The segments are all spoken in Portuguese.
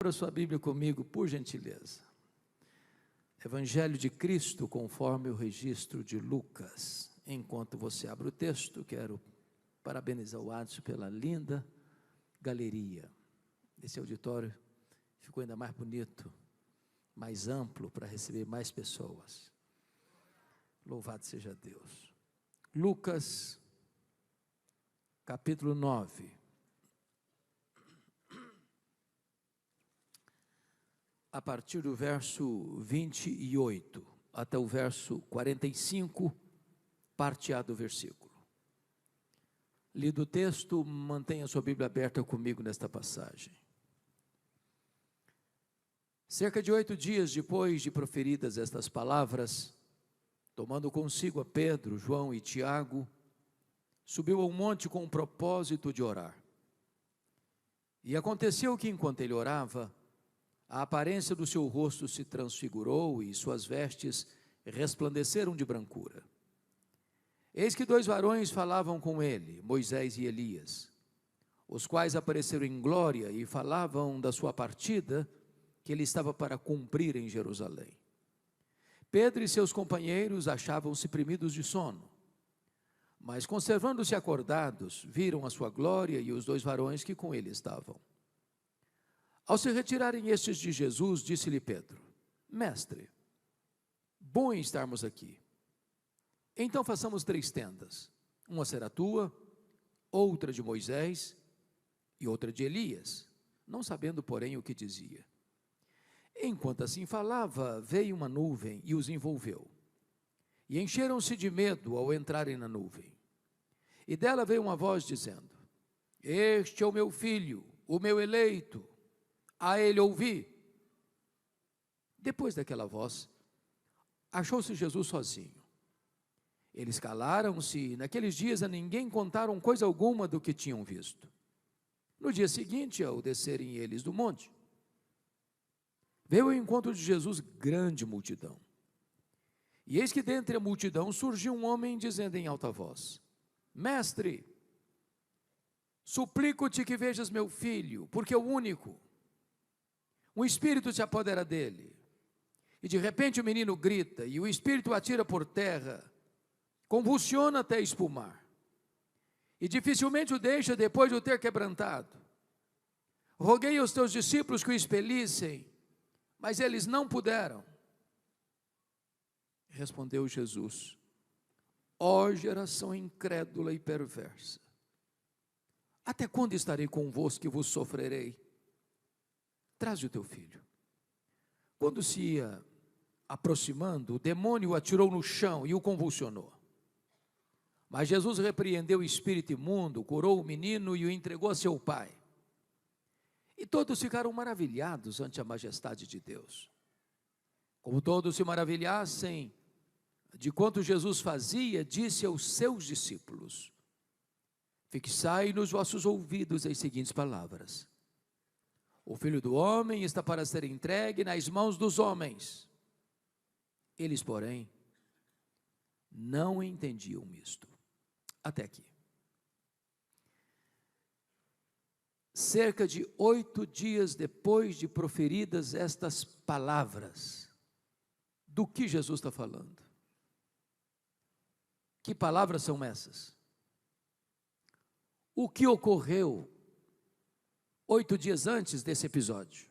Abra sua Bíblia comigo, por gentileza. Evangelho de Cristo, conforme o registro de Lucas. Enquanto você abre o texto, quero parabenizar o Adson pela linda galeria. Esse auditório ficou ainda mais bonito, mais amplo, para receber mais pessoas. Louvado seja Deus. Lucas, capítulo 9. A partir do verso 28 até o verso 45, parte A do versículo. Lido o texto, mantenha sua Bíblia aberta comigo nesta passagem. Cerca de 8 dias depois de proferidas estas palavras, tomando consigo a Pedro, João e Tiago, subiu ao monte com o propósito de orar. E aconteceu que, enquanto ele orava, a aparência do seu rosto se transfigurou e suas vestes resplandeceram de brancura. Eis que 2 varões falavam com ele, Moisés e Elias, os quais apareceram em glória e falavam da sua partida, que ele estava para cumprir em Jerusalém. Pedro e seus companheiros achavam-se primidos de sono, mas conservando-se acordados, viram a sua glória e os 2 varões que com ele estavam. Ao se retirarem estes de Jesus, disse-lhe Pedro: Mestre, bom é estarmos aqui. Então façamos 3 tendas, uma será tua, outra de Moisés e outra de Elias, não sabendo, porém, o que dizia. Enquanto assim falava, veio uma nuvem e os envolveu, e encheram-se de medo ao entrarem na nuvem. E dela veio uma voz dizendo: Este é o meu filho, o meu eleito, a ele ouvi. Depois daquela voz, achou-se Jesus sozinho. Eles calaram-se e naqueles dias a ninguém contaram coisa alguma do que tinham visto. No dia seguinte, ao descerem eles do monte, veio ao encontro de Jesus grande multidão. E eis que dentre a multidão surgiu um homem dizendo em alta voz: Mestre, suplico-te que vejas meu filho, porque é o único. Um espírito se apodera dele, e de repente o menino grita, e o espírito atira por terra, convulsiona até espumar, e dificilmente o deixa depois de o ter quebrantado. Roguei aos teus discípulos que o expelissem, mas eles não puderam. Respondeu Jesus: Ó geração incrédula e perversa, até quando estarei convosco e vos sofrerei? Traze o teu filho. Quando se ia aproximando, o demônio o atirou no chão e o convulsionou. Mas Jesus repreendeu o espírito imundo, curou o menino e o entregou a seu pai. E todos ficaram maravilhados ante a majestade de Deus. Como todos se maravilhassem de quanto Jesus fazia, disse aos seus discípulos: Fixai nos vossos ouvidos as seguintes palavras: O Filho do Homem está para ser entregue nas mãos dos homens. Eles, porém, não entendiam isto. Até aqui. Cerca de 8 dias depois de proferidas estas palavras, do que Jesus está falando? Que palavras são essas? O que ocorreu 8 dias antes desse episódio?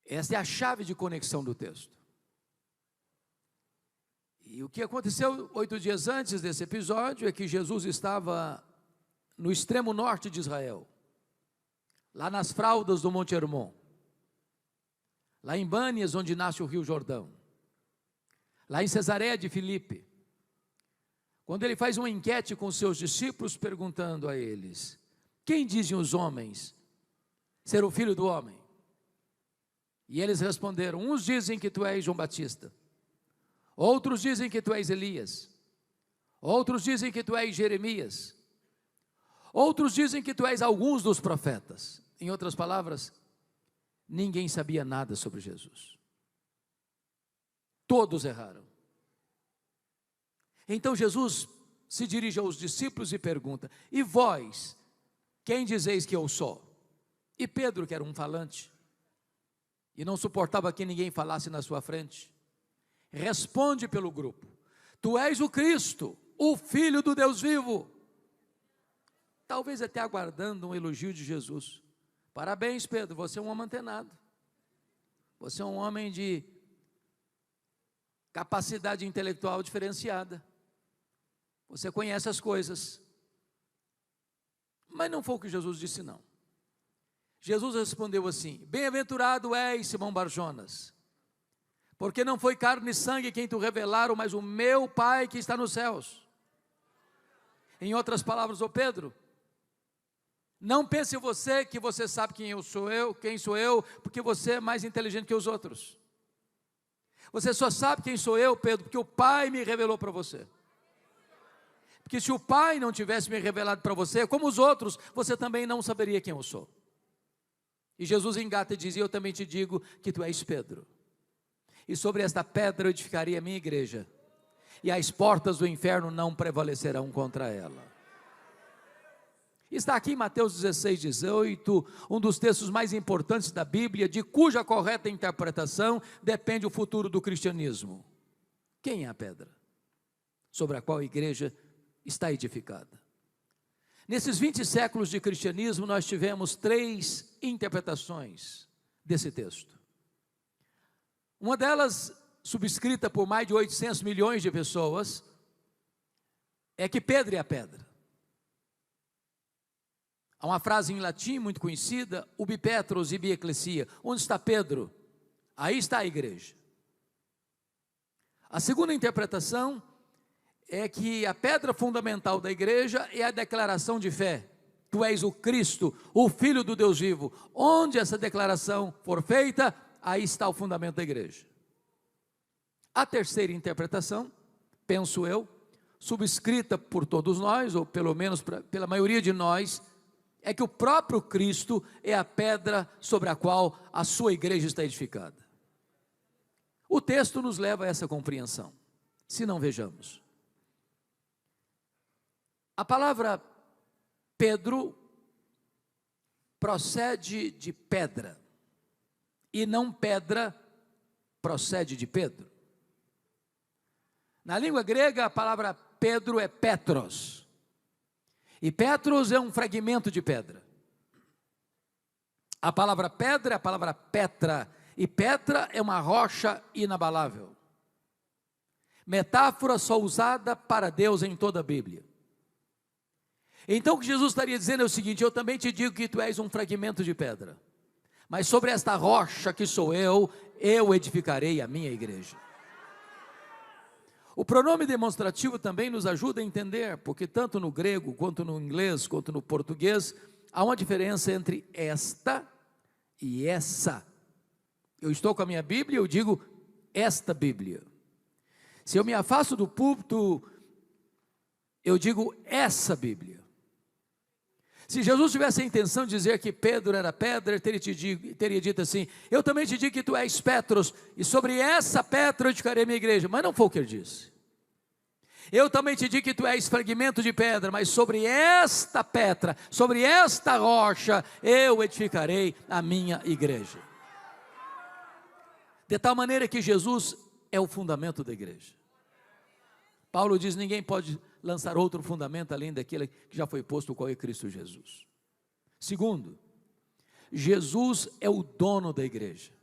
Esta é a chave de conexão do texto. E o que aconteceu 8 dias antes desse episódio é que Jesus estava no extremo norte de Israel, lá nas fraldas do Monte Hermon, lá em Bânias, onde nasce o Rio Jordão, lá em Cesareia de Filipe, quando ele faz uma enquete com seus discípulos, perguntando a eles: Quem dizem os homens ser o Filho do Homem? E eles responderam: Uns dizem que tu és João Batista, outros dizem que tu és Elias, outros dizem que tu és Jeremias, outros dizem que tu és alguns dos profetas. Em outras palavras, ninguém sabia nada sobre Jesus. Todos erraram. Então Jesus se dirige aos discípulos e pergunta: E vós, quem dizeis que eu sou? E Pedro, que era um falante, e não suportava que ninguém falasse na sua frente, responde pelo grupo: tu és o Cristo, o Filho do Deus vivo. Talvez até aguardando um elogio de Jesus. Parabéns, Pedro, você é um homem antenado. Você é um homem de capacidade intelectual diferenciada. Você conhece as coisas. Mas não foi o que Jesus disse, não. Jesus respondeu assim: bem-aventurado és, Simão Barjonas, porque não foi carne e sangue quem te revelaram, mas o meu Pai que está nos céus. Em outras palavras, ô Pedro, não pense você que você sabe quem sou eu, porque você é mais inteligente que os outros. Você só sabe quem sou eu, Pedro, porque o Pai me revelou para você. Porque se o Pai não tivesse me revelado para você, como os outros, você também não saberia quem eu sou. E Jesus engata e diz: eu também te digo que tu és Pedro, e sobre esta pedra eu edificarei a minha igreja, e as portas do inferno não prevalecerão contra ela. Está aqui em Mateus 16, 18, um dos textos mais importantes da Bíblia, de cuja correta interpretação depende o futuro do cristianismo. Quem é a pedra sobre a qual a igreja está edificada? Nesses 20 séculos de cristianismo, nós tivemos 3 interpretações desse texto. Uma delas, subscrita por mais de 800 milhões de pessoas, é que Pedro é a pedra. Há uma frase em latim muito conhecida: ubi Petros ibi ecclesia. Onde está Pedro? Aí está a igreja. A segunda interpretação é que a pedra fundamental da igreja é a declaração de fé: tu és o Cristo, o Filho do Deus vivo. Onde essa declaração for feita, aí está o fundamento da igreja. A terceira interpretação, penso eu, subscrita por todos nós, ou pelo menos pela maioria de nós, é que o próprio Cristo é a pedra sobre a qual a sua igreja está edificada. O texto nos leva a essa compreensão, se não vejamos. A palavra Pedro procede de pedra, e não pedra procede de Pedro. Na língua grega, a palavra Pedro é Petros, e Petros é um fragmento de pedra. A palavra pedra é a palavra Petra, e Petra é uma rocha inabalável. Metáfora só usada para Deus em toda a Bíblia. Então o que Jesus estaria dizendo é o seguinte: eu também te digo que tu és um fragmento de pedra, mas sobre esta rocha que sou eu edificarei a minha igreja. O pronome demonstrativo também nos ajuda a entender, porque tanto no grego, quanto no inglês, quanto no português, há uma diferença entre esta e essa. Eu estou com a minha Bíblia, eu digo esta Bíblia. Se eu me afasto do púlpito, eu digo essa Bíblia. Se Jesus tivesse a intenção de dizer que Pedro era pedra, ele teria dito assim: eu também te digo que tu és Petros, e sobre essa pedra eu edificarei a minha igreja. Mas não foi o que ele disse. Eu também te digo que tu és fragmento de pedra, mas sobre esta pedra, sobre esta rocha, eu edificarei a minha igreja. De tal maneira que Jesus é o fundamento da igreja. Paulo diz: ninguém pode lançar outro fundamento além daquele que já foi posto, o qual é Cristo Jesus. Segundo, Jesus é o dono da igreja.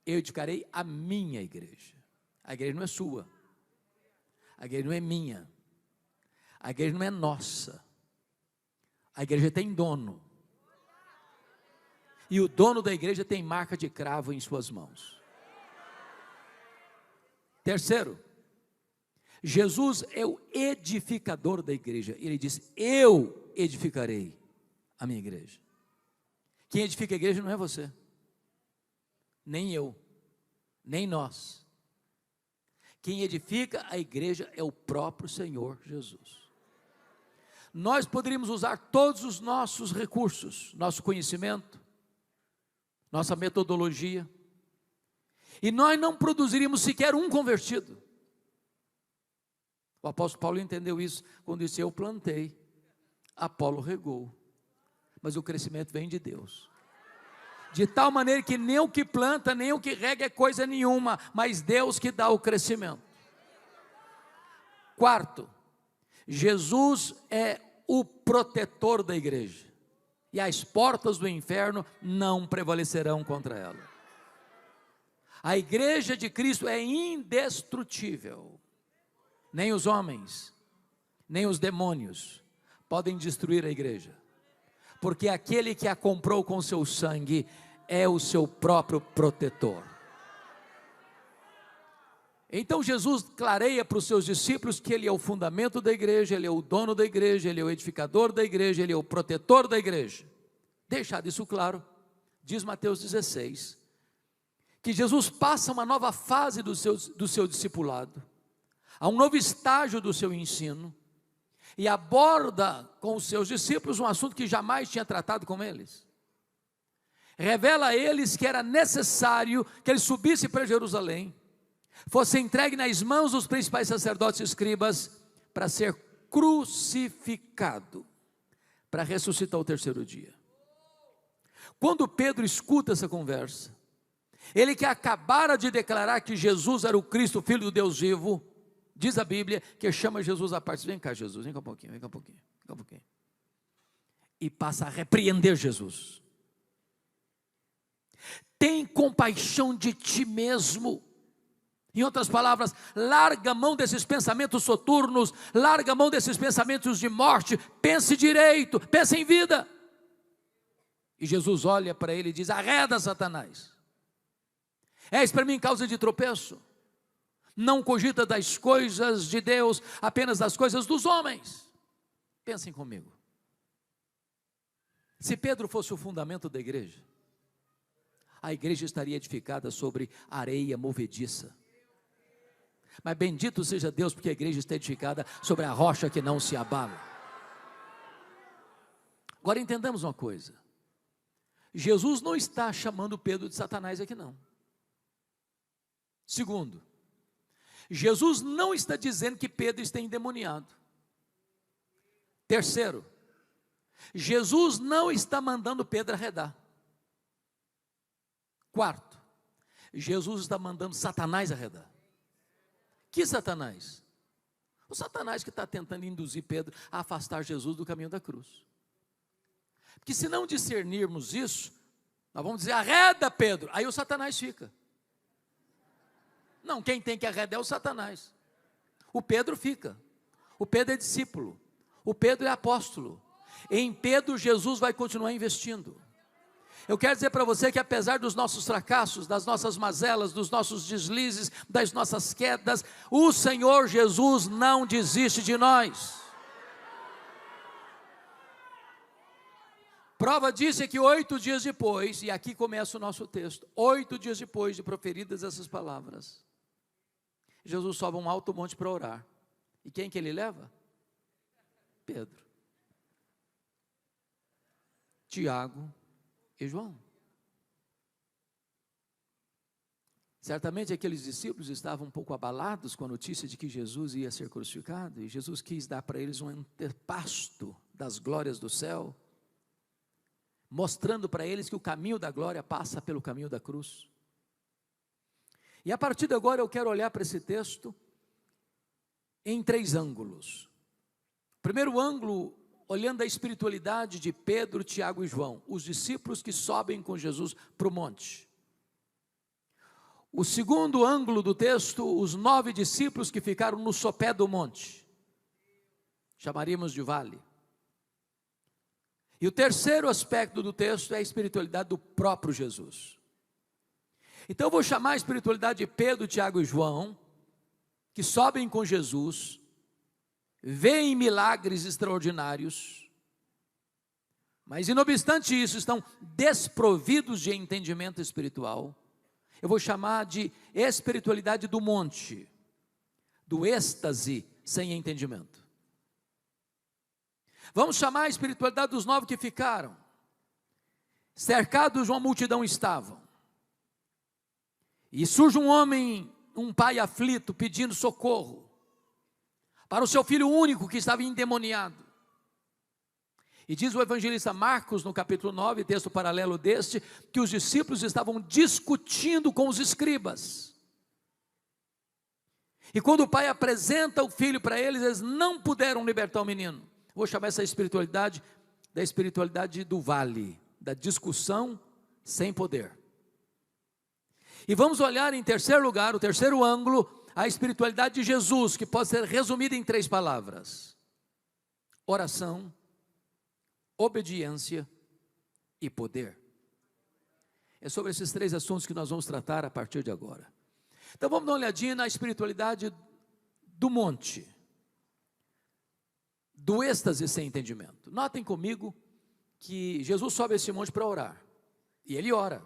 Eu edificarei a minha igreja. A igreja não é sua, a igreja não é minha, a igreja não é nossa, a igreja tem dono, e o dono da igreja tem marca de cravo em suas mãos. Terceiro, Jesus é o edificador da igreja. Ele diz: eu edificarei a minha igreja. Quem edifica a igreja não é você, nem eu, nem nós. Quem edifica a igreja é o próprio Senhor Jesus. Nós poderíamos usar todos os nossos recursos, nosso conhecimento, nossa metodologia, e nós não produziríamos sequer um convertido. O apóstolo Paulo entendeu isso quando disse: eu plantei, Apolo regou, mas o crescimento vem de Deus. De tal maneira que nem o que planta, nem o que rega é coisa nenhuma, mas Deus que dá o crescimento. Quarto, Jesus é o protetor da igreja, e as portas do inferno não prevalecerão contra ela. A igreja de Cristo é indestrutível. Nem os homens, nem os demônios podem destruir a igreja, porque aquele que a comprou com seu sangue é o seu próprio protetor. Então Jesus clareia para os seus discípulos que Ele é o fundamento da igreja, Ele é o dono da igreja, Ele é o edificador da igreja, Ele é o protetor da igreja. Deixado isso claro, diz Mateus 16, que Jesus passa uma nova fase do seu discipulado, a um novo estágio do seu ensino, e aborda com os seus discípulos um assunto que jamais tinha tratado com eles. Revela a eles que era necessário que ele subisse para Jerusalém, fosse entregue nas mãos dos principais sacerdotes e escribas, para ser crucificado, para ressuscitar ao terceiro dia. Quando Pedro escuta essa conversa, ele que acabara de declarar que Jesus era o Cristo, Filho do Deus vivo, diz a Bíblia que chama Jesus à parte. Vem cá, Jesus, vem cá um pouquinho, vem cá um pouquinho, vem cá um pouquinho. E passa a repreender Jesus. Tem compaixão de ti mesmo. Em outras palavras, larga a mão desses pensamentos soturnos, larga a mão desses pensamentos de morte, pense direito, pense em vida. E Jesus olha para ele e diz: arreda, Satanás, és para mim causa de tropeço, não cogita das coisas de Deus, apenas das coisas dos homens. Pensem comigo, se Pedro fosse o fundamento da igreja, a igreja estaria edificada sobre areia movediça. Mas bendito seja Deus, porque a igreja está edificada sobre a rocha que não se abala. Agora entendamos uma coisa: Jesus não está chamando Pedro de Satanás aqui não. Segundo, Jesus não está dizendo que Pedro está endemoniado. Terceiro, Jesus não está mandando Pedro arredar. Quarto, Jesus está mandando Satanás arredar. Que Satanás? O Satanás que está tentando induzir Pedro a afastar Jesus do caminho da cruz. Porque se não discernirmos isso, nós vamos dizer: arreda, Pedro. Aí o Satanás fica. Não, quem tem que arredar é o Satanás. O Pedro fica. O Pedro é discípulo. O Pedro é apóstolo. Em Pedro Jesus vai continuar investindo. Eu quero dizer para você que apesar dos nossos fracassos, das nossas mazelas, dos nossos deslizes, das nossas quedas, o Senhor Jesus não desiste de nós. Prova disso é que 8 dias depois, e aqui começa o nosso texto, 8 dias depois de proferidas essas palavras, Jesus sobe a um alto monte para orar. E quem que ele leva? Pedro, Tiago e João. Certamente aqueles discípulos estavam um pouco abalados com a notícia de que Jesus ia ser crucificado, e Jesus quis dar para eles um antepasto das glórias do céu, mostrando para eles que o caminho da glória passa pelo caminho da cruz. E a partir de agora eu quero olhar para esse texto em 3 ângulos. Primeiro ângulo, olhando a espiritualidade de Pedro, Tiago e João, os discípulos que sobem com Jesus para o monte. O segundo ângulo do texto, os 9 discípulos que ficaram no sopé do monte, chamaríamos de vale. E o terceiro aspecto do texto é a espiritualidade do próprio Jesus. Então eu vou chamar a espiritualidade de Pedro, Tiago e João, que sobem com Jesus, veem milagres extraordinários, mas não obstante isso, estão desprovidos de entendimento espiritual. Eu vou chamar de espiritualidade do monte, do êxtase sem entendimento. Vamos chamar a espiritualidade dos 9 que ficaram, cercados de uma multidão estavam, e surge um homem, um pai aflito, pedindo socorro, para o seu filho único que estava endemoniado. E diz o evangelista Marcos, no capítulo 9, texto paralelo deste, que os discípulos estavam discutindo com os escribas. E quando o pai apresenta o filho para eles, eles não puderam libertar o menino. Vou chamar essa espiritualidade da espiritualidade do vale, da discussão sem poder. E vamos olhar em terceiro lugar, o terceiro ângulo, a espiritualidade de Jesus, que pode ser resumida em 3 palavras: oração, obediência e poder. É sobre esses 3 assuntos que nós vamos tratar a partir de agora. Então vamos dar uma olhadinha na espiritualidade do monte, do êxtase sem entendimento. Notem comigo que Jesus sobe esse monte para orar, e ele ora,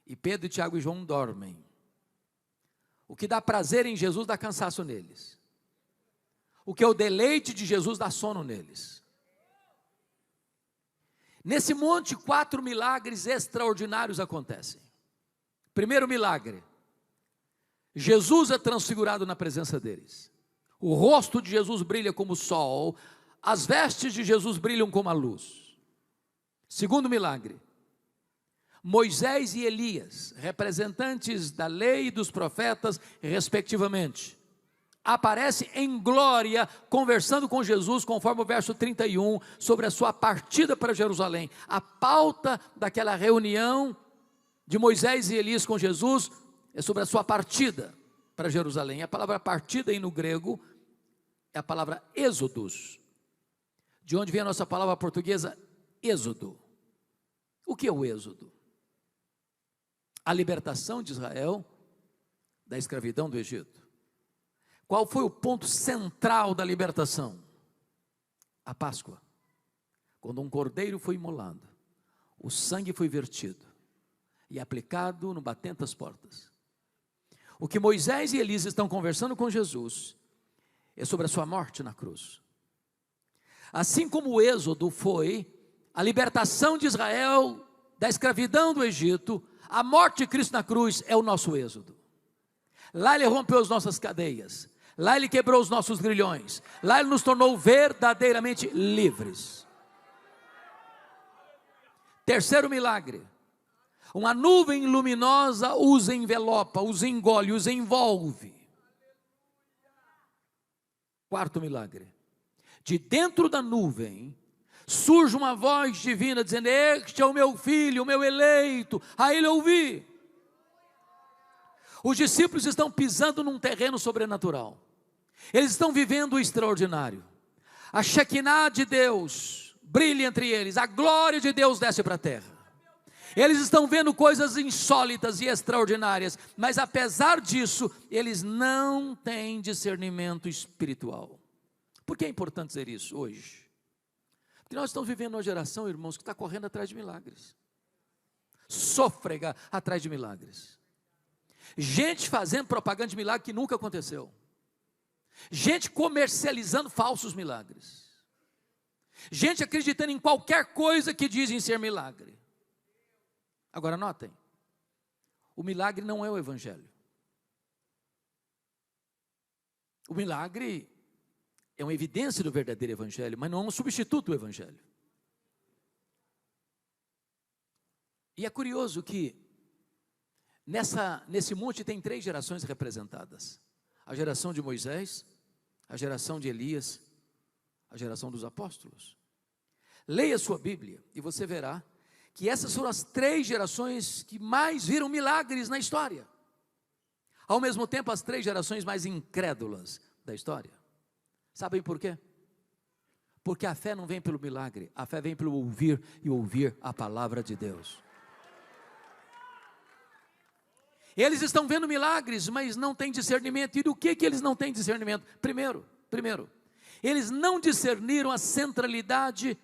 e Pedro, Tiago e João dormem. O que dá prazer em Jesus dá cansaço neles. O que é o deleite de Jesus dá sono neles. Nesse monte, 4 milagres extraordinários acontecem. Primeiro milagre: Jesus é transfigurado na presença deles. O rosto de Jesus brilha como o sol, as vestes de Jesus brilham como a luz. Segundo milagre: Moisés e Elias, representantes da lei e dos profetas, respectivamente, aparecem em glória, conversando com Jesus, conforme o verso 31, sobre a sua partida para Jerusalém. A pauta daquela reunião de Moisés e Elias com Jesus é sobre a sua partida para Jerusalém. A palavra partida aí no grego é a palavra êxodos, de onde vem a nossa palavra portuguesa êxodo. O que é o êxodo? A libertação de Israel da escravidão do Egito. Qual foi o ponto central da libertação? A Páscoa, quando um cordeiro foi imolado, o sangue foi vertido e aplicado no batente das portas. O que Moisés e Elias estão conversando com Jesus é sobre a sua morte na cruz. Assim como o êxodo foi a libertação de Israel da escravidão do Egito, a morte de Cristo na cruz é o nosso êxodo. Lá ele rompeu as nossas cadeias, lá ele quebrou os nossos grilhões, lá ele nos tornou verdadeiramente livres. Terceiro milagre: uma nuvem luminosa os envelopa, os engole, os envolve. Quarto milagre: de dentro da nuvem surge uma voz divina dizendo: este é o meu filho, o meu eleito, a ele ouvi. Os discípulos estão pisando num terreno sobrenatural, eles estão vivendo o extraordinário. A Shekinah de Deus brilha entre eles, a glória de Deus desce para a terra. Eles estão vendo coisas insólitas e extraordinárias, mas apesar disso, eles não têm discernimento espiritual. Por que é importante dizer isso hoje? Porque nós estamos vivendo uma geração, irmãos, que está correndo atrás de milagres, sôfrega atrás de milagres, gente fazendo propaganda de milagre que nunca aconteceu, gente comercializando falsos milagres, gente acreditando em qualquer coisa que dizem ser milagre. Agora notem, o milagre não é o evangelho. O milagre é uma evidência do verdadeiro evangelho, mas não é um substituto do evangelho. E é curioso que nesse monte tem 3 gerações representadas: a geração de Moisés, a geração de Elias, a geração dos apóstolos. Leia sua Bíblia e você verá que essas foram as 3 gerações que mais viram milagres na história, ao mesmo tempo as 3 gerações mais incrédulas da história. Sabem por quê? Porque a fé não vem pelo milagre, a fé vem pelo ouvir e ouvir a palavra de Deus. Eles estão vendo milagres, mas não têm discernimento. E do que eles não têm discernimento? Primeiro, eles não discerniram a centralidade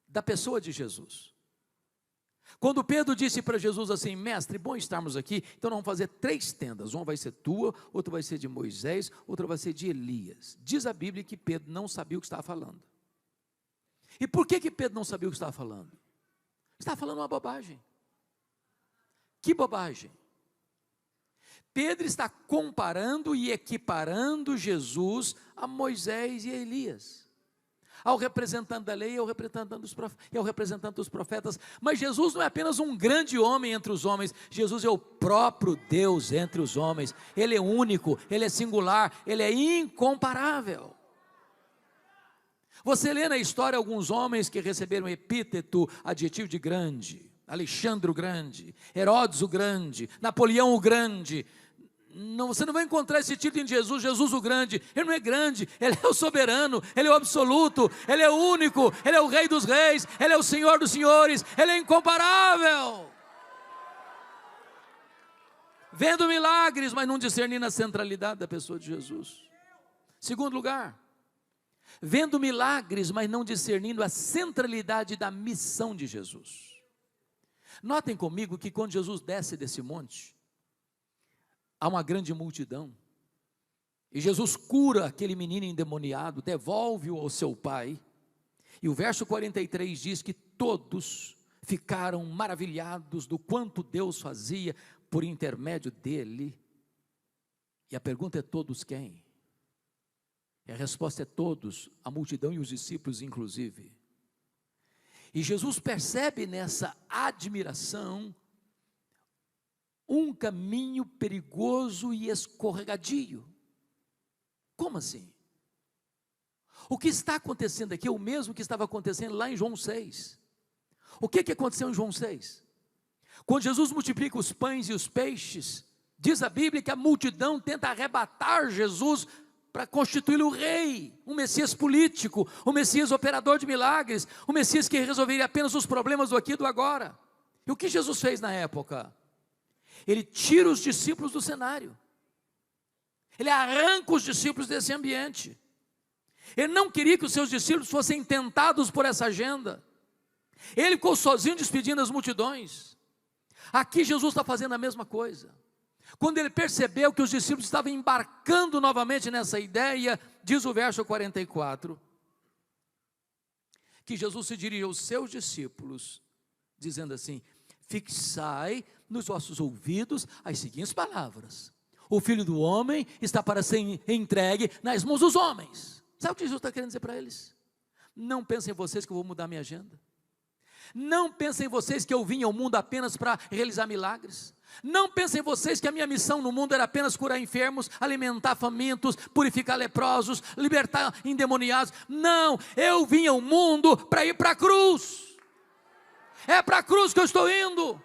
da pessoa de Jesus. Quando Pedro disse para Jesus assim: mestre, bom estarmos aqui, então nós vamos fazer 3 tendas, uma vai ser tua, outra vai ser de Moisés, outra vai ser de Elias. Diz a Bíblia que Pedro não sabia o que estava falando. E por que Pedro não sabia o que estava falando? Estava falando uma bobagem. Que bobagem? Pedro está comparando e equiparando Jesus a Moisés e a Elias. ao representante da lei e ao representante dos profetas. Mas Jesus não é apenas um grande homem entre os homens, Jesus é o próprio Deus entre os homens. Ele é único, Ele é singular, Ele é incomparável. Você lê na história alguns homens que receberam epíteto, adjetivo de grande: Alexandre o Grande, Herodes o Grande, Napoleão o Grande. Não, você não vai encontrar esse título em Jesus, Jesus o Grande. Ele não é grande, Ele é o soberano, Ele é o absoluto, Ele é o único, Ele é o Rei dos reis, Ele é o Senhor dos senhores, Ele é incomparável. Vendo milagres, mas não discernindo a centralidade da pessoa de Jesus. Segundo lugar, vendo milagres, mas não discernindo a centralidade da missão de Jesus. Notem comigo que quando Jesus desce desse monte, há uma grande multidão, e Jesus cura aquele menino endemoniado, devolve-o ao seu pai, e o verso 43 diz que todos ficaram maravilhados do quanto Deus fazia por intermédio dele. E a pergunta é: todos quem? E a resposta é todos, a multidão e os discípulos inclusive. E Jesus percebe nessa admiração um caminho perigoso e escorregadio. Como assim? O que está acontecendo aqui é o mesmo que estava acontecendo lá em João 6. O que aconteceu em João 6? Quando Jesus multiplica os pães e os peixes, diz a Bíblia que a multidão tenta arrebatar Jesus para constituí-lo rei, um Messias político, um Messias operador de milagres, um Messias que resolveria apenas os problemas do aqui e do agora. E o que Jesus fez na época? Ele tira os discípulos do cenário, ele arranca os discípulos desse ambiente. Ele não queria que os seus discípulos fossem tentados por essa agenda. Ele ficou sozinho despedindo as multidões. Aqui Jesus está fazendo a mesma coisa. Quando ele percebeu que os discípulos estavam embarcando novamente nessa ideia, diz o verso 44, que Jesus se dirige aos seus discípulos, dizendo assim: fixai nos vossos ouvidos as seguintes palavras: o Filho do Homem está para ser entregue nas mãos dos homens. Sabe o que Jesus está querendo dizer para eles? Não pensem em vocês que eu vou mudar minha agenda. Não pensem em vocês que eu vim ao mundo apenas para realizar milagres. Não pensem em vocês que a minha missão no mundo era apenas curar enfermos, alimentar famintos, purificar leprosos, libertar endemoniados. Não, eu vim ao mundo para ir para a cruz. É para a cruz que eu estou indo,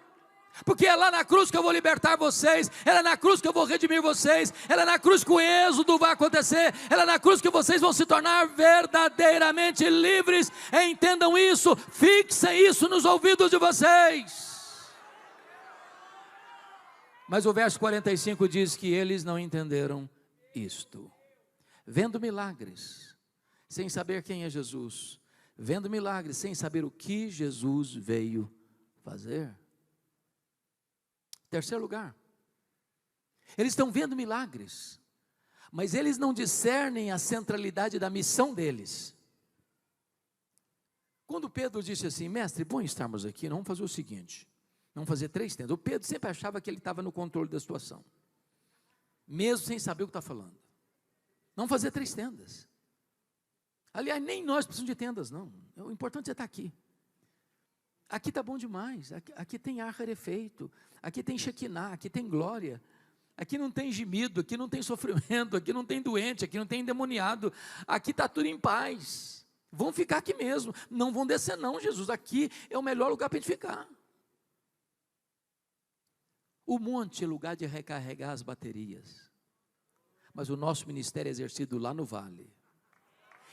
porque é lá na cruz que eu vou libertar vocês, é na cruz que eu vou redimir vocês, é na cruz que o êxodo vai acontecer, é na cruz que vocês vão se tornar verdadeiramente livres. Entendam isso, fixem isso nos ouvidos de vocês. Mas o verso 45 diz que eles não entenderam isto. Vendo milagres, sem saber quem é Jesus, vendo milagres, sem saber o que Jesus veio fazer. Terceiro lugar, eles estão vendo milagres, mas eles não discernem a centralidade da missão deles. Quando Pedro disse assim: mestre, bom estarmos aqui, vamos fazer o seguinte, vamos fazer 3 tendas. O Pedro sempre achava que ele estava no controle da situação, mesmo sem saber o que está falando. Vamos fazer 3 tendas. Aliás, nem nós precisamos de tendas, não. O importante é estar aqui. Aqui está bom demais, aqui tem ar rarefeito, aqui tem Shekinah, aqui tem glória, aqui não tem gemido, aqui não tem sofrimento, aqui não tem doente, aqui não tem endemoniado, aqui está tudo em paz. Vão ficar aqui mesmo, não vão descer não, Jesus, aqui é o melhor lugar para a gente ficar. O monte é lugar de recarregar as baterias, mas o nosso ministério é exercido lá no vale.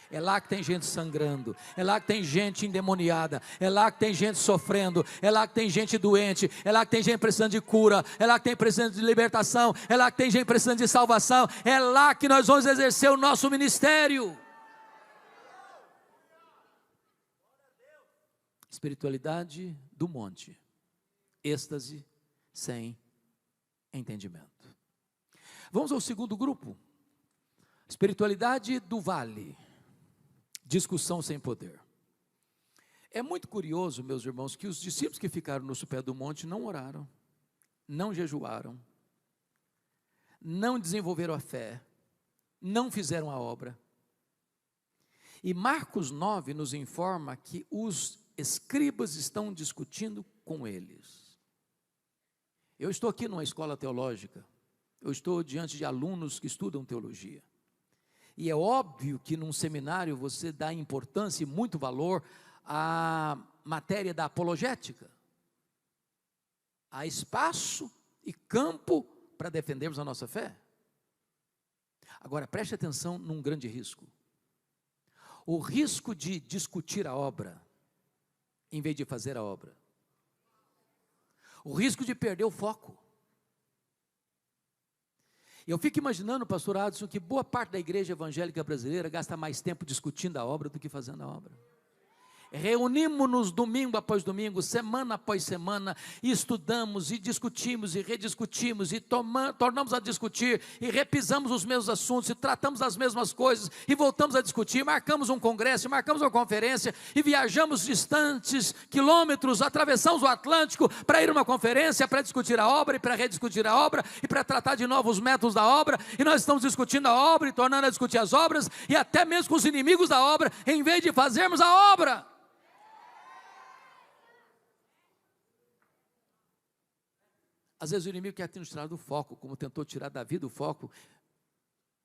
É lá que tem gente sangrando, é lá que tem gente endemoniada, é lá que tem gente sofrendo, é lá que tem gente doente, é lá que tem gente precisando de cura, é lá que tem precisando de libertação, é lá que tem gente precisando de salvação, é lá que nós vamos exercer o nosso ministério. Espiritualidade do monte, êxtase sem entendimento. Vamos ao segundo grupo, espiritualidade do vale. Discussão sem poder. É muito curioso, meus irmãos, que os discípulos que ficaram no sopé do monte não oraram, não jejuaram, não desenvolveram a fé, não fizeram a obra. E Marcos 9 nos informa que os escribas estão discutindo com eles. Eu estou aqui numa escola teológica, eu estou diante de alunos que estudam teologia. E é óbvio que num seminário você dá importância e muito valor à matéria da apologética. Há espaço e campo para defendermos a nossa fé. Agora preste atenção num grande risco. O risco de discutir a obra, em vez de fazer a obra. O risco de perder o foco. Eu fico imaginando, pastor Adson, que boa parte da igreja evangélica brasileira gasta mais tempo discutindo a obra do que fazendo a obra. Reunimos-nos domingo após domingo, semana após semana, e estudamos, e discutimos, e rediscutimos, e tornamos a discutir, e repisamos os mesmos assuntos, e tratamos as mesmas coisas, e voltamos a discutir, marcamos um congresso, marcamos uma conferência, e viajamos distantes, quilômetros, atravessamos o Atlântico, para ir a uma conferência, para discutir a obra, e para rediscutir a obra, e para tratar de novo os métodos da obra, e nós estamos discutindo a obra, e tornando a discutir as obras, e até mesmo com os inimigos da obra, em vez de fazermos a obra. Às vezes o inimigo quer nos tirar do foco, como tentou tirar Davi do foco,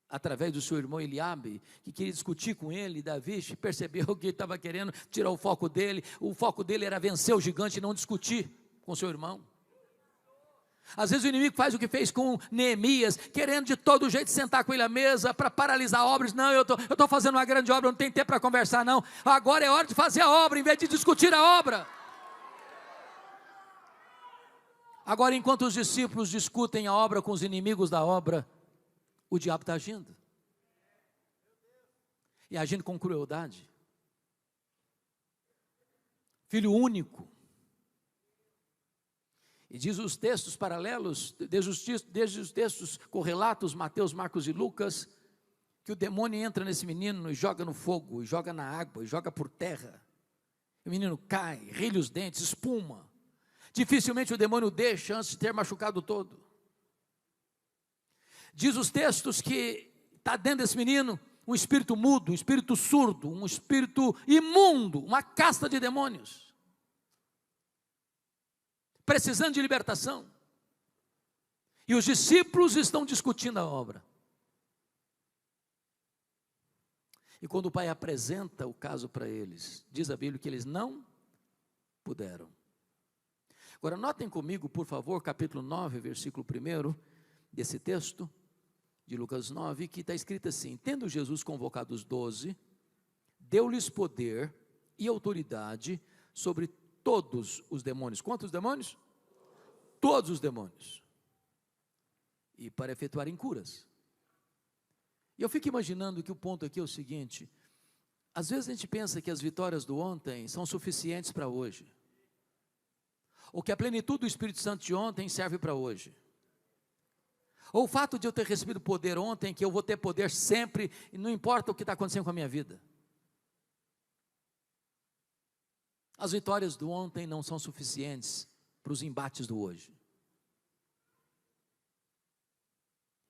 através do seu irmão Eliabe, que queria discutir com ele. Davi percebeu que ele estava querendo tirar o foco dele era vencer o gigante e não discutir com seu irmão. Às vezes o inimigo faz o que fez com Neemias, querendo de todo jeito sentar com ele à mesa, para paralisar a obra. Diz, não, eu estou fazendo uma grande obra, não tem tempo para conversar não, agora é hora de fazer a obra, em vez de discutir a obra. Agora, enquanto os discípulos discutem a obra com os inimigos da obra, o diabo está agindo. E agindo com crueldade. Filho único. E diz os textos paralelos, desde os textos correlatos, Mateus, Marcos e Lucas, que o demônio entra nesse menino e joga no fogo, e joga na água, e joga por terra. O menino cai, rilha os dentes, espuma. Dificilmente o demônio deixa antes de ter machucado todo. Diz os textos que está dentro desse menino um espírito mudo, um espírito surdo, um espírito imundo, uma casta de demônios, precisando de libertação. E os discípulos estão discutindo a obra. E quando o pai apresenta o caso para eles, diz a Bíblia que eles não puderam. Agora notem comigo, por favor, capítulo 9, versículo 1 desse texto, de Lucas 9, que está escrito assim: tendo Jesus convocado os 12, deu-lhes poder e autoridade sobre todos os demônios. Quantos demônios? Todos os demônios. E para efetuarem curas. E eu fico imaginando que o ponto aqui é o seguinte: às vezes a gente pensa que as vitórias do ontem são suficientes para hoje, ou que a plenitude do Espírito Santo de ontem serve para hoje, ou o fato de eu ter recebido poder ontem, que eu vou ter poder sempre, e não importa o que está acontecendo com a minha vida. As vitórias do ontem não são suficientes para os embates do hoje.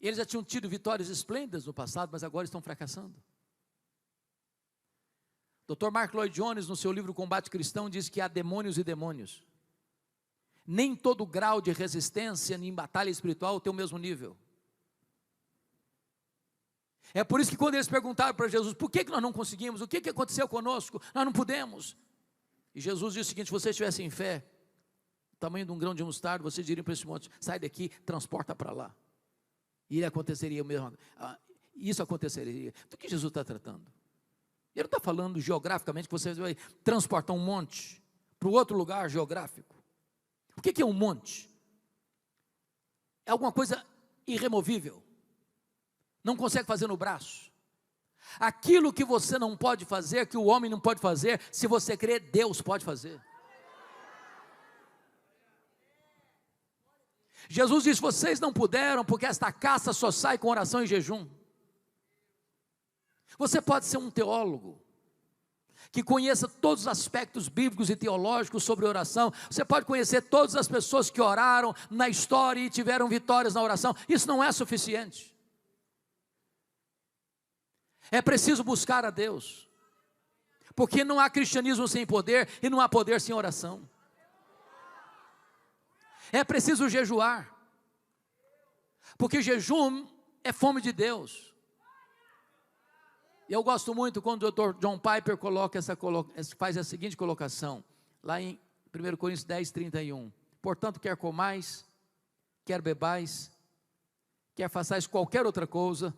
Eles já tinham tido vitórias esplêndidas no passado, mas agora estão fracassando. Dr. Mark Lloyd Jones, no seu livro Combate Cristão, diz que há demônios e demônios. Nem todo grau de resistência em batalha espiritual tem o mesmo nível. É por isso que quando eles perguntaram para Jesus, por que nós não conseguimos? O que aconteceu conosco? Nós não pudemos. E Jesus disse o seguinte: se vocês tivessem fé, o tamanho de um grão de mostarda, vocês diriam para esse monte, sai daqui, transporta para lá. E aconteceria o mesmo. Isso aconteceria. Do que Jesus está tratando? Ele não está falando geograficamente que você vai transportar um monte para outro lugar geográfico. O que é um monte? É alguma coisa irremovível. Não consegue fazer no braço. Aquilo que você não pode fazer, que o homem não pode fazer, se você crer, Deus pode fazer. Jesus disse: vocês não puderam, porque esta caça só sai com oração e jejum. Você pode ser um teólogo, que conheça todos os aspectos bíblicos e teológicos sobre oração. Você pode conhecer todas as pessoas que oraram na história e tiveram vitórias na oração. Isso não é suficiente. É preciso buscar a Deus. Porque não há cristianismo sem poder e não há poder sem oração. É preciso jejuar, porque jejum é fome de Deus. E eu gosto muito quando o Dr. John Piper faz a seguinte colocação, lá em 1 Coríntios 10, 31. Portanto, quer comais, quer bebais, quer façais qualquer outra coisa,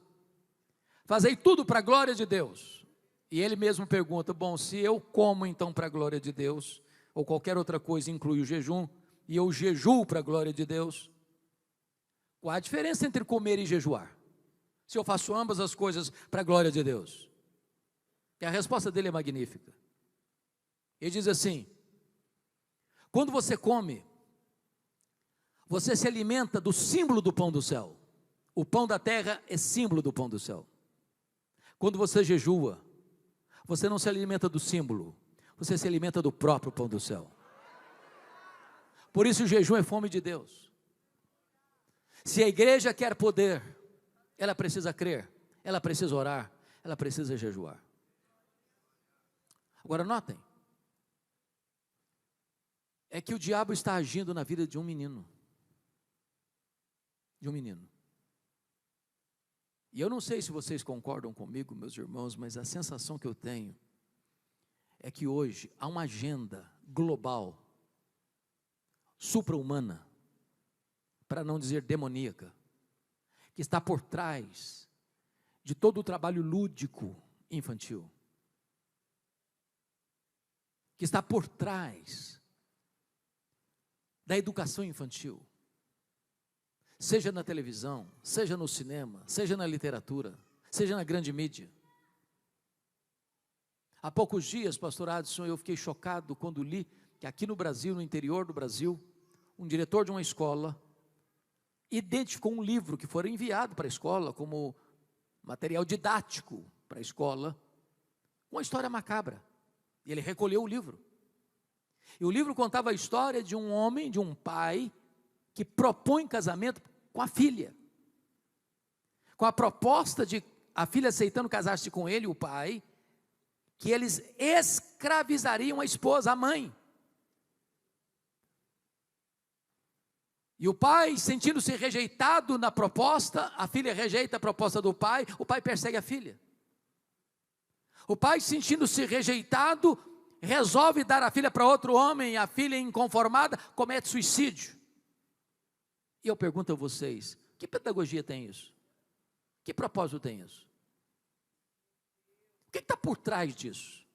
fazei tudo para a glória de Deus. E ele mesmo pergunta, bom, se eu como então para a glória de Deus, ou qualquer outra coisa inclui o jejum, e eu jejuo para a glória de Deus, qual a diferença entre comer e jejuar? Se eu faço ambas as coisas para a glória de Deus? E a resposta dele é magnífica. Ele diz assim, quando você come, você se alimenta do símbolo do pão do céu. O pão da terra é símbolo do pão do céu. Quando você jejua, você não se alimenta do símbolo, você se alimenta do próprio pão do céu. Por isso o jejum é fome de Deus. Se a igreja quer poder, ela precisa crer, ela precisa orar, ela precisa jejuar. Agora notem, é que o diabo está agindo na vida de um menino. De um menino. E eu não sei se vocês concordam comigo, meus irmãos, mas a sensação que eu tenho é que hoje há uma agenda global, supra-humana, para não dizer demoníaca, que está por trás de todo o trabalho lúdico infantil, que está por trás da educação infantil, seja na televisão, seja no cinema, seja na literatura, seja na grande mídia. Há poucos dias, pastor Adson, eu fiquei chocado quando li que aqui no Brasil, no interior do Brasil, um diretor de uma escola identificou um livro que foi enviado para a escola como material didático para a escola, uma história macabra. E ele recolheu o livro. E o livro contava a história de um homem, de um pai, que propõe casamento com a filha. Com a proposta de a filha aceitando casar-se com ele, o pai, que eles escravizariam a esposa, a mãe. E o pai, sentindo-se rejeitado na proposta, a filha rejeita a proposta do pai, o pai persegue a filha. O pai, sentindo-se rejeitado, resolve dar a filha para outro homem, a filha inconformada, comete suicídio. E eu pergunto a vocês, que pedagogia tem isso? Que propósito tem isso? O que está por trás disso?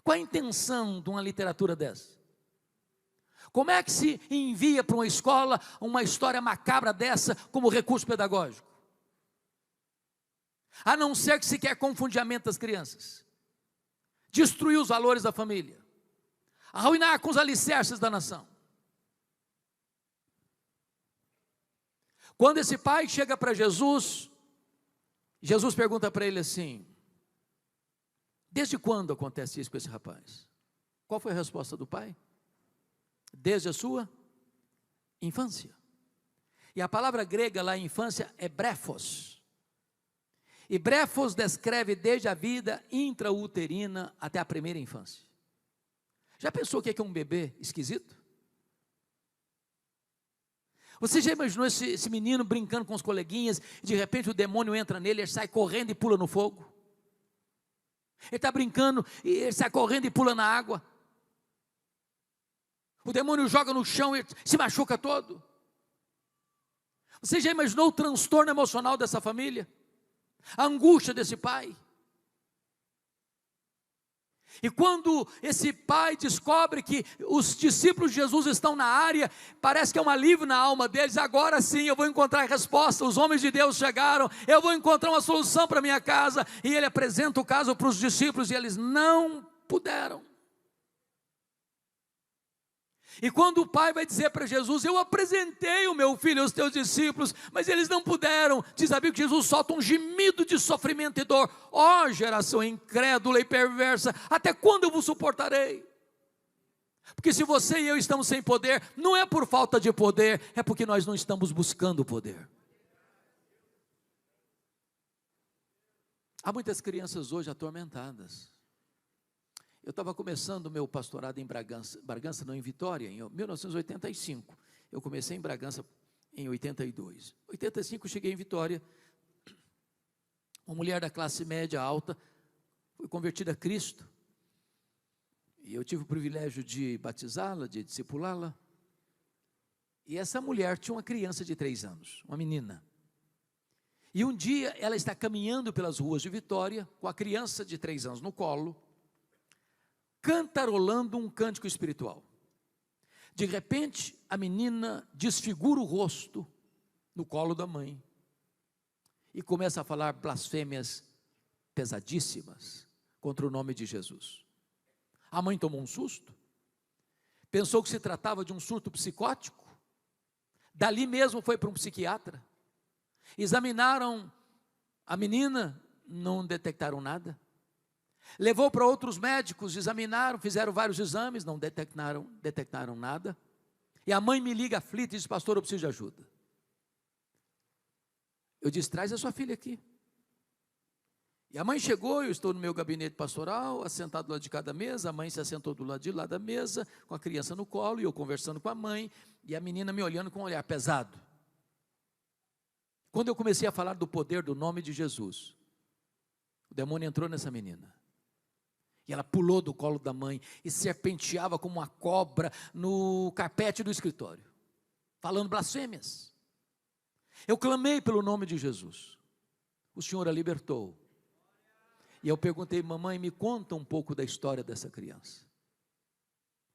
Qual a intenção de uma literatura dessa? Como é que se envia para uma escola uma história macabra dessa como recurso pedagógico? A não ser que se quer confundir a mente das crianças, destruir os valores da família, arruinar com os alicerces da nação. Quando esse pai chega para Jesus, Jesus pergunta para ele assim, desde quando acontece isso com esse rapaz? Qual foi a resposta do pai? Desde a sua infância. E a palavra grega lá em infância é brefos. E brefos descreve desde a vida intrauterina até a primeira infância. Já pensou o que é um bebê esquisito? Você já imaginou esse menino brincando com os coleguinhas, e de repente o demônio entra nele, ele sai correndo e pula no fogo? Ele está brincando e ele sai correndo e pula na água. O demônio joga no chão e se machuca todo. Você já imaginou o transtorno emocional dessa família? A angústia desse pai? E quando esse pai descobre que os discípulos de Jesus estão na área, parece que é um alívio na alma deles. Agora sim eu vou encontrar a resposta, os homens de Deus chegaram, eu vou encontrar uma solução para minha casa. E ele apresenta o caso para os discípulos e eles não puderam. E quando o pai vai dizer para Jesus, eu apresentei o meu filho aos teus discípulos, mas eles não puderam, diz a Bíblia que Jesus solta um gemido de sofrimento e dor. Ó geração incrédula e perversa, até quando eu vos suportarei? Porque se você e eu estamos sem poder, não é por falta de poder, é porque nós não estamos buscando poder. Há muitas crianças hoje atormentadas, Eu estava começando o meu pastorado em Bragança não, em Vitória, em 1985. Eu comecei em Bragança em 82. Em 85 cheguei em Vitória. Uma mulher da classe média alta foi convertida a Cristo. E eu tive o privilégio de batizá-la, de discipulá-la. E essa mulher tinha uma criança de 3 anos, uma menina. E um dia ela está caminhando pelas ruas de Vitória, com a criança de 3 anos no colo, cantarolando um cântico espiritual. De repente, a menina desfigura o rosto no colo da mãe e começa a falar blasfêmias pesadíssimas contra o nome de Jesus. A mãe tomou um susto, pensou que se tratava de um surto psicótico, dali mesmo foi para um psiquiatra, examinaram a menina, não detectaram nada, levou para outros médicos, examinaram, fizeram vários exames, não detectaram nada, e a mãe me liga aflita e diz: pastor, eu preciso de ajuda. Eu disse: traz a sua filha aqui. E a mãe chegou, eu estou no meu gabinete pastoral, assentado do lado de cada mesa, a mãe se assentou do lado de lá da mesa, com a criança no colo, e eu conversando com a mãe, e a menina me olhando com um olhar pesado. Quando eu comecei a falar do poder do nome de Jesus, o demônio entrou nessa menina, e ela pulou do colo da mãe, e serpenteava como uma cobra no carpete do escritório, falando blasfêmias. Eu clamei pelo nome de Jesus, o Senhor a libertou. E eu perguntei: mamãe, me conta um pouco da história dessa criança.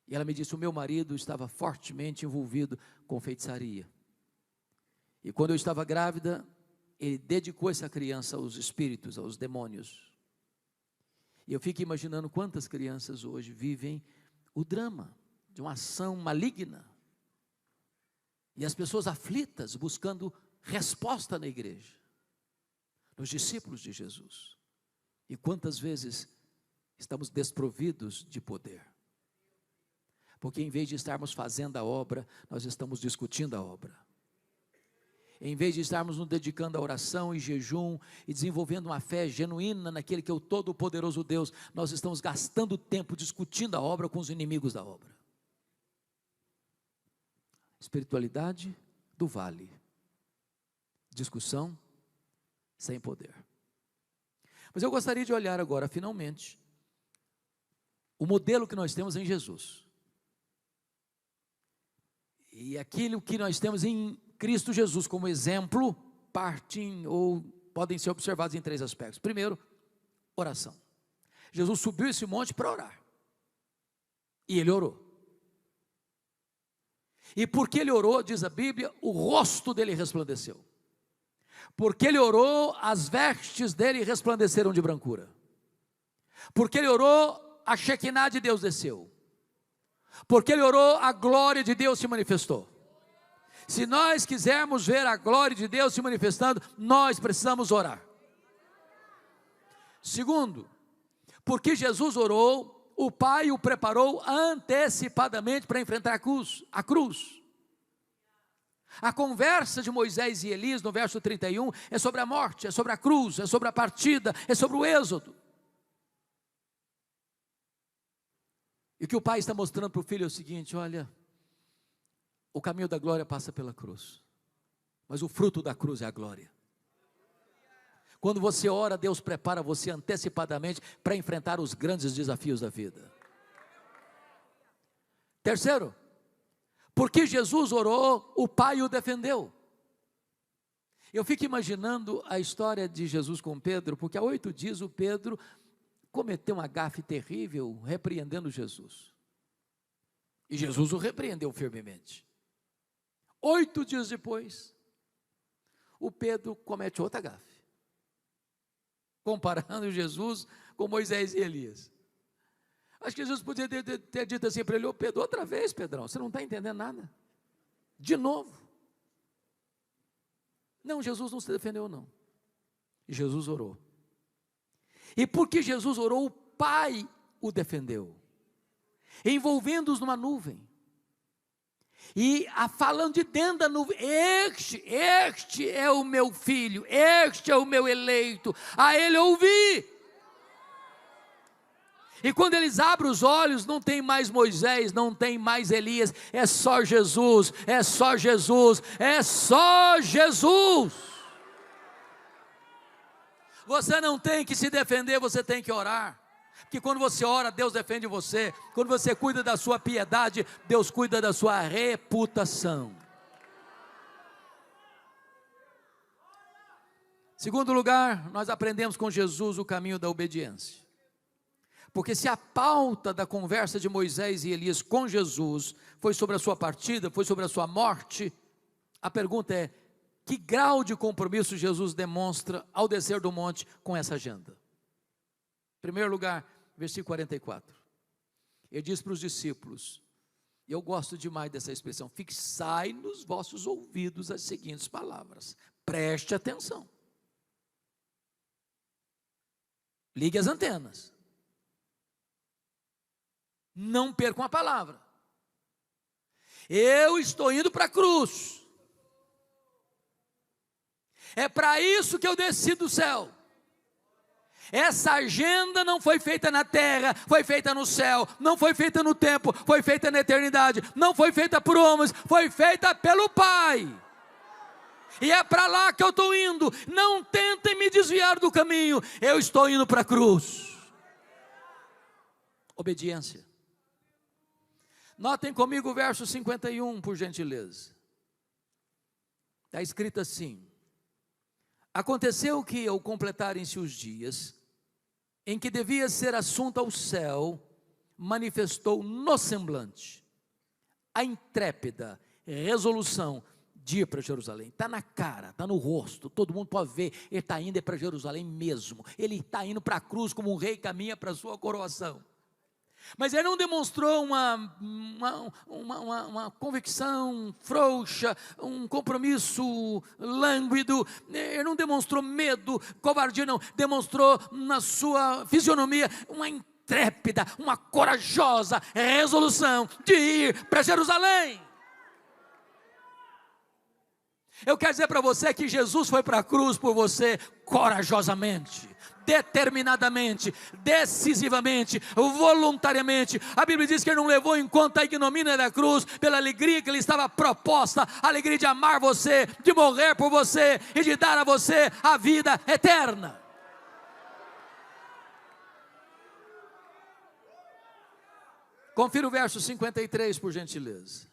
E ela me disse: o meu marido estava fortemente envolvido com feitiçaria. E quando eu estava grávida, ele dedicou essa criança aos espíritos, aos demônios. E eu fico imaginando quantas crianças hoje vivem o drama de uma ação maligna. E as pessoas aflitas, buscando resposta na igreja, nos discípulos de Jesus. E quantas vezes estamos desprovidos de poder, porque em vez de estarmos fazendo a obra, nós estamos discutindo a obra. Em vez de estarmos nos dedicando à oração e jejum, e desenvolvendo uma fé genuína naquele que é o todo-poderoso Deus, nós estamos gastando tempo discutindo a obra com os inimigos da obra. Espiritualidade do vale, discussão sem poder. Mas eu gostaria de olhar agora, finalmente, o modelo que nós temos em Jesus. E aquilo que nós temos em Cristo Jesus como exemplo, partem ou podem ser observados em 3 aspectos. Primeiro, oração. Jesus subiu esse monte para orar. E ele orou. E porque ele orou, diz a Bíblia, o rosto dele resplandeceu. Porque ele orou, as vestes dele resplandeceram de brancura. Porque ele orou, a Shekinah de Deus desceu. Porque ele orou, a glória de Deus se manifestou. Se nós quisermos ver a glória de Deus se manifestando, nós precisamos orar. Segundo, porque Jesus orou, o Pai o preparou antecipadamente para enfrentar a cruz. A conversa de Moisés e Elias no verso 31 é sobre a morte, é sobre a cruz, é sobre a partida, é sobre o êxodo. E o que o pai está mostrando para o filho é o seguinte: olha, o caminho da glória passa pela cruz, mas o fruto da cruz é a glória. Quando você ora, Deus prepara você antecipadamente para enfrentar os grandes desafios da vida. Terceiro, porque Jesus orou, o Pai o defendeu. Eu fico imaginando a história de Jesus com Pedro, porque há 8 dias o Pedro cometeu uma gafe terrível, repreendendo Jesus. E Jesus o repreendeu firmemente. 8 dias depois, o Pedro comete outra gafe, comparando Jesus com Moisés e Elias. Acho que Jesus podia ter dito assim para ele: ô Pedro, outra vez, Pedrão, você não está entendendo nada, de novo. Não, Jesus não se defendeu não, Jesus orou, e porque Jesus orou, o Pai o defendeu, envolvendo-os numa nuvem, e falando de dentro da nuvem: este é o meu filho, este é o meu eleito, a ele ouvi. E quando eles abrem os olhos, não tem mais Moisés, não tem mais Elias, é só Jesus, é só Jesus, é só Jesus. Você não tem que se defender, você tem que orar. Porque quando você ora, Deus defende você. Quando você cuida da sua piedade, Deus cuida da sua reputação. Segundo lugar, nós aprendemos com Jesus o caminho da obediência. Porque se a pauta da conversa de Moisés e Elias com Jesus foi sobre a sua partida, foi sobre a sua morte, a pergunta é: que grau de compromisso Jesus demonstra ao descer do monte com essa agenda? Em primeiro lugar, versículo 44, ele diz para os discípulos, e eu gosto demais dessa expressão: fixai nos vossos ouvidos as seguintes palavras, preste atenção, ligue as antenas, não percam a palavra. Eu estou indo para a cruz, é para isso que eu desci do céu. Essa agenda não foi feita na terra, foi feita no céu, não foi feita no tempo, foi feita na eternidade, não foi feita por homens, foi feita pelo Pai. E é para lá que eu estou indo. Não tentem me desviar do caminho, eu estou indo para a cruz. Obediência. Notem comigo o verso 51, por gentileza. Está escrito assim: aconteceu que, ao completarem-se os dias em que devia ser assunto ao céu, manifestou no semblante a intrépida resolução de ir para Jerusalém. Está na cara, está no rosto, todo mundo pode ver, ele está indo para Jerusalém mesmo, ele está indo para a cruz como um rei caminha para a sua coroação. Mas ele não demonstrou uma convicção frouxa, um compromisso lânguido, ele não demonstrou medo, covardia, não, demonstrou na sua fisionomia uma intrépida, uma corajosa resolução de ir para Jerusalém. Eu quero dizer para você que Jesus foi para a cruz por você corajosamente, determinadamente, decisivamente, voluntariamente. A Bíblia diz que ele não levou em conta a ignomínia da cruz, pela alegria que lhe estava proposta, a alegria de amar você, de morrer por você e de dar a você a vida eterna. Confira o verso 53, por gentileza.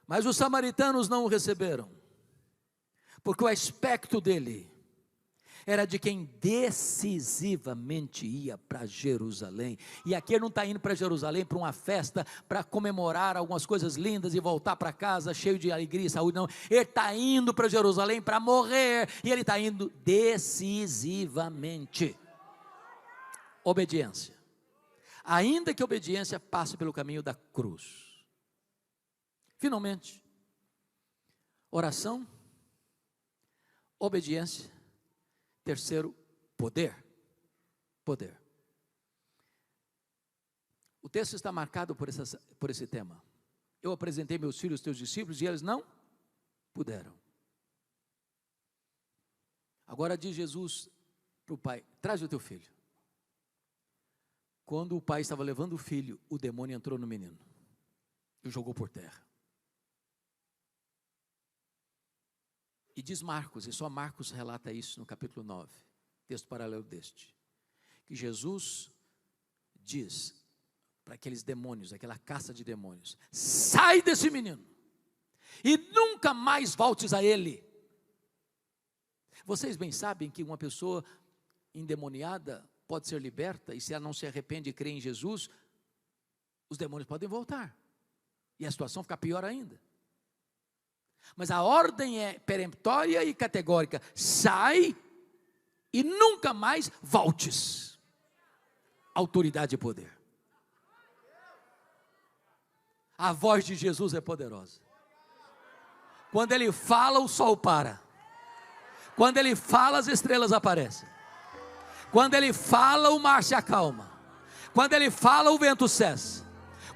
Mas os samaritanos não o receberam, porque o aspecto dele era de quem decisivamente ia para Jerusalém. E aqui ele não está indo para Jerusalém para uma festa, para comemorar algumas coisas lindas e voltar para casa cheio de alegria e saúde, não. Ele está indo para Jerusalém para morrer, e ele está indo decisivamente. Obediência. Ainda que a obediência passe pelo caminho da cruz. Finalmente, oração, obediência. Terceiro, poder. Poder. O texto está marcado por esse tema. Eu apresentei meus filhos, teus discípulos, e eles não puderam. Agora diz Jesus para o pai: traz o teu filho. Quando o pai estava levando o filho, o demônio entrou no menino e o jogou por terra. E diz Marcos, e só Marcos relata isso no capítulo 9, texto paralelo deste, que Jesus diz para aqueles demônios, aquela caça de demônios: sai desse menino e nunca mais voltes a ele. Vocês bem sabem que uma pessoa endemoniada pode ser liberta, e se ela não se arrepende e crê em Jesus, os demônios podem voltar, e a situação fica pior ainda. Mas a ordem é peremptória e categórica: sai e nunca mais voltes. Autoridade e poder. A voz de Jesus é poderosa. Quando ele fala, o sol para. Quando ele fala, as estrelas aparecem. Quando ele fala, o mar se acalma. Quando ele fala, o vento cessa.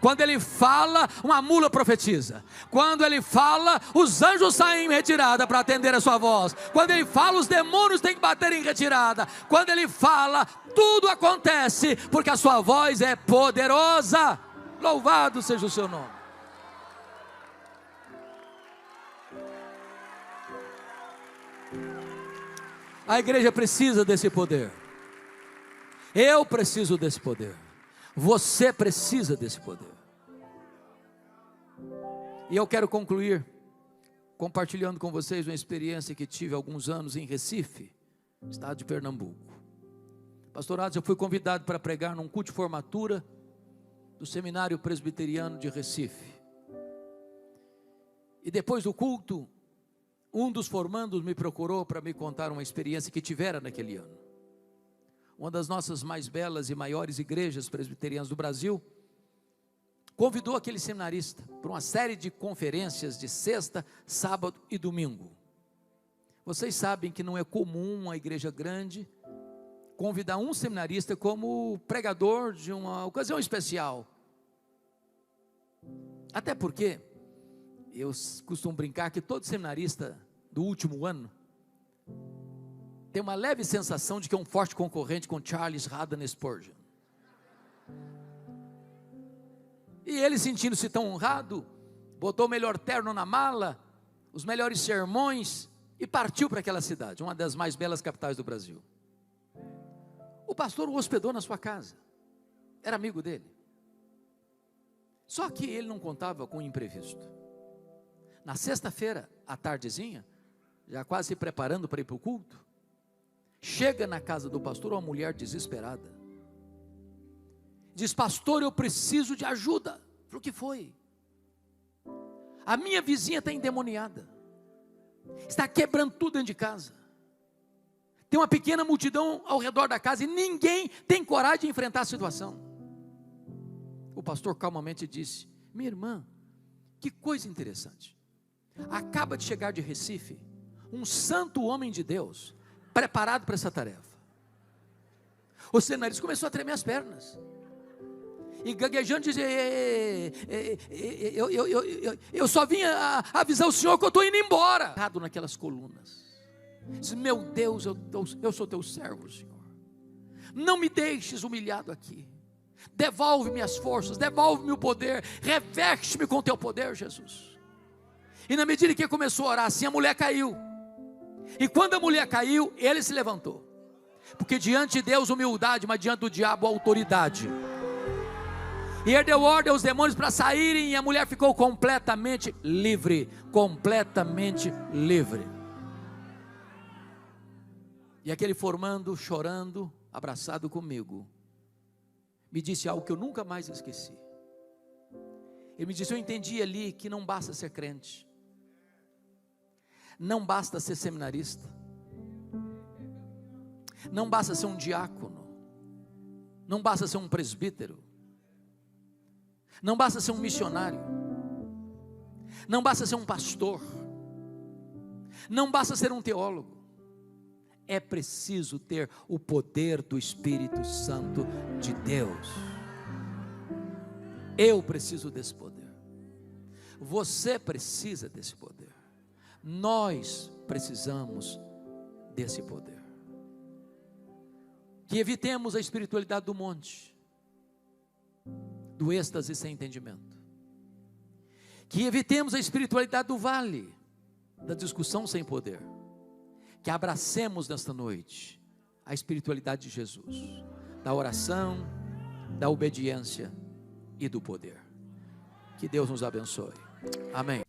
Quando Ele fala, uma mula profetiza. Quando Ele fala, os anjos saem em retirada para atender a sua voz. Quando Ele fala, os demônios têm que bater em retirada. Quando Ele fala, tudo acontece, porque a sua voz é poderosa. Louvado seja o seu nome. A igreja precisa desse poder. Eu preciso desse poder. Você precisa desse poder. E eu quero concluir compartilhando com vocês uma experiência que tive há alguns anos em Recife, estado de Pernambuco. Pastorados, eu fui convidado para pregar num culto de formatura do Seminário Presbiteriano de Recife. E depois do culto, um dos formandos me procurou para me contar uma experiência que tivera naquele ano. Uma das nossas mais belas e maiores igrejas presbiterianas do Brasil convidou aquele seminarista para uma série de conferências de sexta, sábado e domingo. Vocês sabem que não é comum uma igreja grande convidar um seminarista como pregador de uma ocasião especial. Até porque eu costumo brincar que todo seminarista do último ano tem uma leve sensação de que é um forte concorrente com Charles Haddon Spurgeon. E ele, sentindo-se tão honrado, botou o melhor terno na mala, os melhores sermões e partiu para aquela cidade, uma das mais belas capitais do Brasil. O pastor o hospedou na sua casa, era amigo dele. Só que ele não contava com o imprevisto. Na sexta-feira, à tardezinha, já quase se preparando para ir para o culto, chega na casa do pastor uma mulher desesperada. Diz: pastor, eu preciso de ajuda. Falei: o que foi? A minha vizinha está endemoniada, está quebrando tudo dentro de casa. Tem uma pequena multidão ao redor da casa e ninguém tem coragem de enfrentar a situação. O pastor calmamente disse: minha irmã, que coisa interessante. Acaba de chegar de Recife um santo homem de Deus, preparado para essa tarefa. O seminarista começou a tremer as pernas e gaguejando dizia: eu só vim avisar o senhor que eu estou indo embora. Naquelas colunas, diz: meu Deus, eu sou teu servo, Senhor, não me deixes humilhado aqui, devolve-me as forças, devolve-me o poder, reveste-me com teu poder, Jesus. E na medida que ele começou a orar assim, a mulher caiu. E quando a mulher caiu, ele se levantou. Porque diante de Deus humildade, mas diante do diabo autoridade. E ele deu ordem aos demônios para saírem, e a mulher ficou completamente livre. Completamente livre. E aquele formando, chorando, abraçado comigo, me disse algo que eu nunca mais esqueci. Ele me disse: eu entendi ali que não basta ser crente, não basta ser seminarista, não basta ser um diácono, não basta ser um presbítero, não basta ser um missionário, não basta ser um pastor, não basta ser um teólogo. É preciso ter o poder do Espírito Santo de Deus. Eu preciso desse poder. Você precisa desse poder. Nós precisamos desse poder. Que evitemos a espiritualidade do monte, do êxtase sem entendimento. Que evitemos a espiritualidade do vale, da discussão sem poder. Que abracemos nesta noite a espiritualidade de Jesus, da oração, da obediência e do poder. Que Deus nos abençoe. Amém.